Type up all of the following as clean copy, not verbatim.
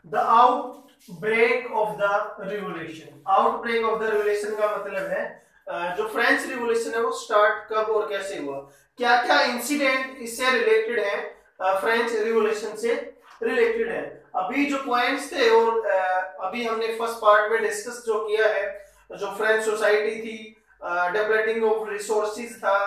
The outbreak of the revolution. Outbreak of the revolution का मतलब है जो फ्रेंच रिवोल्यूशन है वो स्टार्ट कब और कैसे हुआ, क्या क्या इंसिडेंट इससे रिलेटेड है, फ्रेंच रिवोल्यूशन से रिलेटेड है। अभी जो पॉइंट्स थे और अभी हमने फर्स्ट पार्ट में डिस्कस जो किया है, जो फ्रेंच सोसाइटी थी, डेवलपिंग ऑफ रिसोर्सेज था,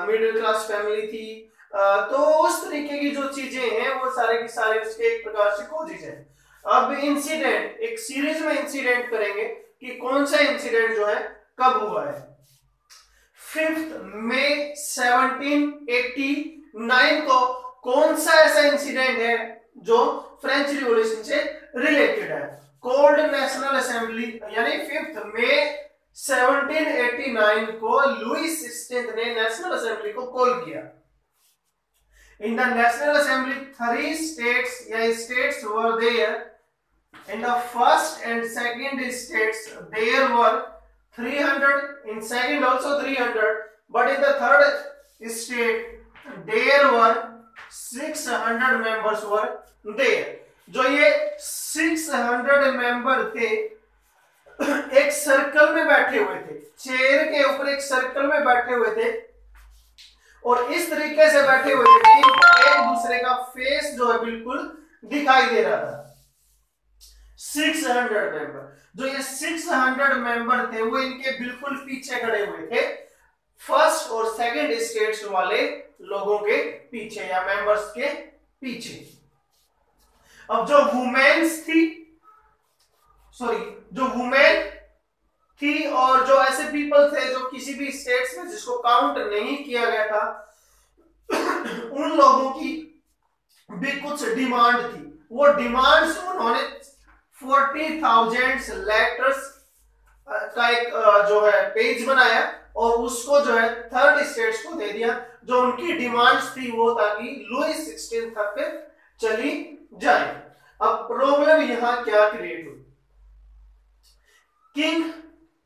मिडिल क्लास फैमिली थी, तो उस तरीके की जो चीजें हैं वो सारे की सारे उसके एक प्रकार से कोजेज हैं। अब इंसिडेंट एक सीरीज में इंसिडेंट करेंगे कि कौन सा इंसिडेंट जो है कब हुआ है। 5 मई 1789 को कौन सा ऐसा इंसिडेंट है जो फ्रेंच रिवॉल्यूशन से रिलेटेड है। कोल्ड नेशनल असेंबली यानी 5 मई 1789 को लुईस 16 ने नेशनल असेंबली को कॉल किया। In the National Assembly, 3 states states were there. In the first and second states, there were 300. In second also 300. But in the third state, there were 600 members were there. जो ये 600 member थे एक circle में बैठे हुए थे, chair के ऊपर एक सर्कल में बैठे हुए थे और इस तरीके से बैठे हुए थे कि एक दूसरे का फेस जो है बिल्कुल दिखाई दे रहा था। 600 मेंबर, जो ये 600 मेंबर थे वो इनके बिल्कुल पीछे खड़े हुए थे, फर्स्ट और सेकंड स्टेट्स वाले लोगों के पीछे या मेंबर्स के पीछे। अब जो वुमेन्स थी, जो वुमेन थी और जो ऐसे पीपल थे जो किसी भी स्टेट्स में जिसको काउंट नहीं किया गया था उन लोगों की भी कुछ डिमांड थी। वो डिमांड्स उन्होंने 40,000 लेटर्स का एक जो है पेज बनाया और उसको जो है थर्ड स्टेट्स को दे दिया। जो उनकी डिमांड्स थी वो ताकि लुईस 16 तक चली जाए। अब प्रॉब्लम यहां क्या क्रिएट हुई, किंग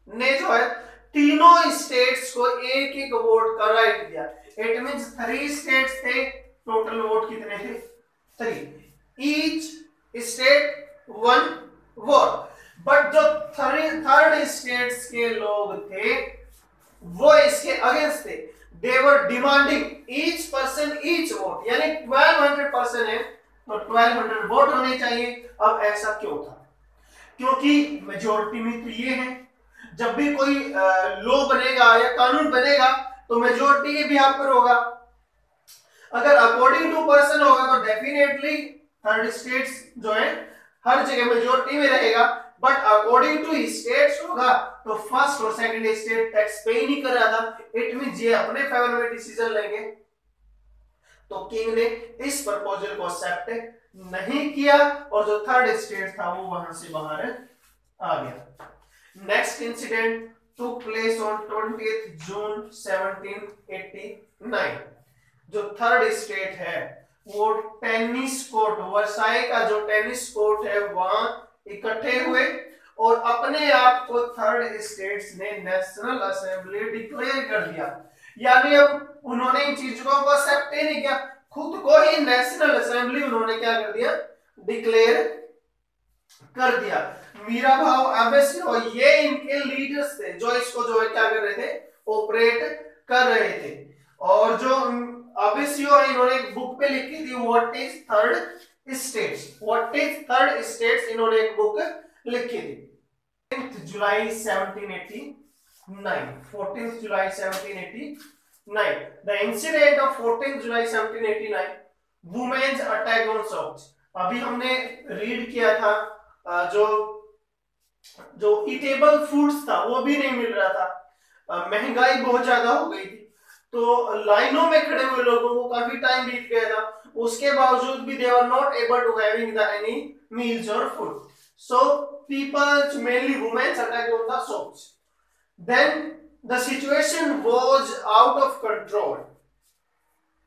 ने जो है तीनों स्टेट्स को एक एक वोट का राइट दिया। इट मींस 3 स्टेट्स थे, टोटल वोट कितने थे 3, ईच स्टेट 1 वोट। बट जो थर्ड स्टेट्स के लोग थे वो इसके अगेंस्ट थे। They were demanding each person each vote, यानी 1200 पर्सन है तो 1200 वोट होने चाहिए। अब ऐसा क्यों था, क्योंकि मेजोरिटी में तो ये है जब भी कोई लॉ बनेगा या कानून बनेगा तो मेजोरिटी के बिहाफ पर होगा। अगर अकॉर्डिंग टू पर्सन होगा तो डेफिनेटली थर्ड स्टेट्स जो है हर जगह मेजोरिटी में रहेगा। बट अकॉर्डिंग टू स्टेट्स होगा तो फर्स्ट और सेकंड स्टेट टैक्स पे ही नहीं कर रहा था। इट मींस ये अपने फेवर में डिसीजन लेंगे। तो किंग ने इस प्रपोजल को एक्सेप्ट नहीं किया और जो थर्ड स्टेट था वो वहां से बाहर आ गया। Next incident took place on 20th June 1789। जो थर्ड स्टेट है वो टेनिस कोर्ट, वर्साई का जो टेनिस कोर्ट है वहां इकट्ठे हुए और अपने आप को थर्ड स्टेट्स ने नेशनल असेंबली डिक्लेयर कर दिया। यानी अब उन्होंने इन चीजों को एक्सेप्ट ही नहीं किया, खुद को ही नेशनल असेंबली उन्होंने क्या कर दिया, डिक्लेयर कर दिया। मीरा भाव अबेसियो ये इनके लीडर्स थे जो इसको जो है क्या कर रहे थे, ऑपरेट कर रहे थे। और जो अबेसियो है इन्होंने एक बुक पे लिखी थी what is third states, what is third states, इन्होंने एक बुक लिखी थी। 14 जुलाई 1789, 14 जुलाई 1789। The incident of 14 July 1789, women's attack on shops. अभी हमने रीड किया था जो ईटेबल फूड्स था वो भी नहीं मिल रहा था, महंगाई बहुत ज्यादा हो गई थी तो लाइनों में खड़े हुए लोगों को काफी टाइम बीत गया था, उसके बावजूद भी they were not able to having the any meals और food. So people mainly womens attack on the shops. Then the situation was out of control.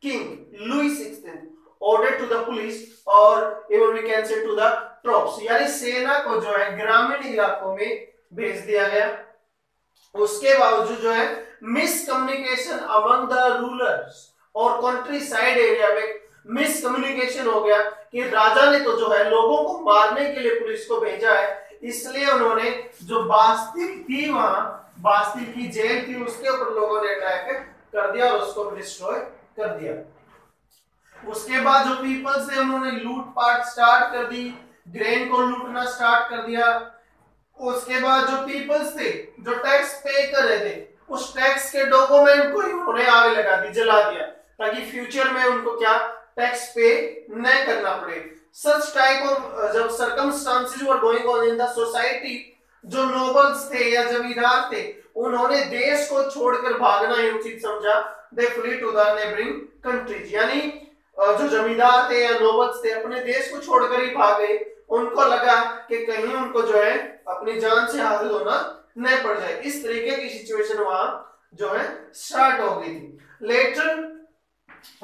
King Louis 16 ordered to the police or even we can say to the troops, यानी सेना को जो है ग्रामीण इलाकों में भेज दिया गया। उसके बावजूद जो है मिसकम्युनिकेशन अमंग द रूलर्स और कंट्री साइड एरिया में मिसकम्युनिकेशन हो गया कि राजा ने तो जो है लोगों को मारने के लिए पुलिस को भेजा है, इसलिए उन्होंने जो बास्तिल थी, वहां बास्तिल की जेल थी, उसके ऊपर लोगों ने अटैक कर दिया और उसको डिस्ट्रॉय कर दिया। उसके बाद जो पीपल्स थे उन्होंने लूटपाट स्टार्ट कर दी, ग्रेन को लूटना स्टार्ट कर दिया। उसके बाद जो पीपल्स थे जो टैक्स पे कर रहे थे, उस टैक्स के डॉक्यूमेंट को ही उन्होंने आग लगा दी, जला दिया, ताकि फ्यूचर में उनको क्या टैक्स पे न करना पड़े। सच टाइप ऑफ जब circumstances were going on in the society, जो नोबल्स थे या जमींदार थे, उन्होंने देश को छोड़कर भागना ही उचित समझा। They flee to the neighbouring countries, यानी जो जमींदार थे या नोबल्स थे अपने देश को छोड़कर ही भागे। उनको लगा कि कहीं उनको जो है अपनी जान से हासिल होना न पड़ जाए। इस तरीके की सिचुएशन वहां जो है स्टार्ट हो गई थी। Later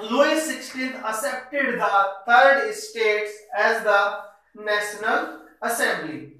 Louis XVI accepted the third states as the National Assembly.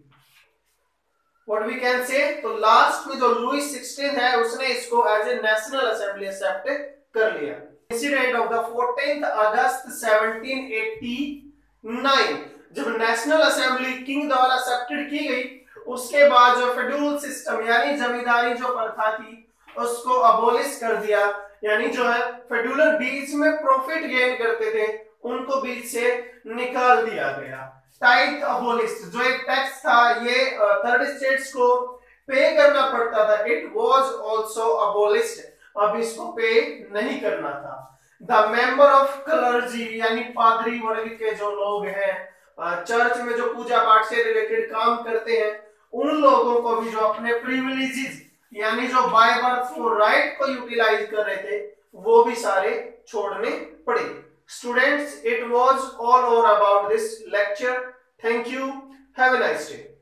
What we can say, तो लास्ट में जो लुइस 16 है उसने इसको as a national assembly accept कर लिया। Incident of the 14th August 1789, जब नेशनल असेंबली किंग द्वारा एक्सेप्टेड की गई, उसके बाद जो फेड्यूल सिस्टम यानी जमींदारी जो प्रथा थी उसको अबोलिश कर दिया, यानी जो है फेड्यूलर बीच में प्रॉफिट गेन करते थे उनको बीच से निकाल दिया गया। टाइथ अबोलिश, जो एक टैक्स था ये थर्ड स्टेट्स को पे करना पड़ता था, इट वाज आल्सो अबोलिश्ड, अब इसको पे नहीं करना था। द मेंबर ऑफ क्लर्जी यानी पादरी वर्ग के जो लोग हैं, चर्च में जो पूजा पाठ से रिलेटेड काम करते हैं, उन लोगों को भी जो अपने प्रिविलेजेस यानी जो बाय बर्थ को राइट को यूटिलाइज कर रहे थे वो भी सारे छोड़ने पड़े। Students, it was all over about this lecture. Thank you, have a nice day.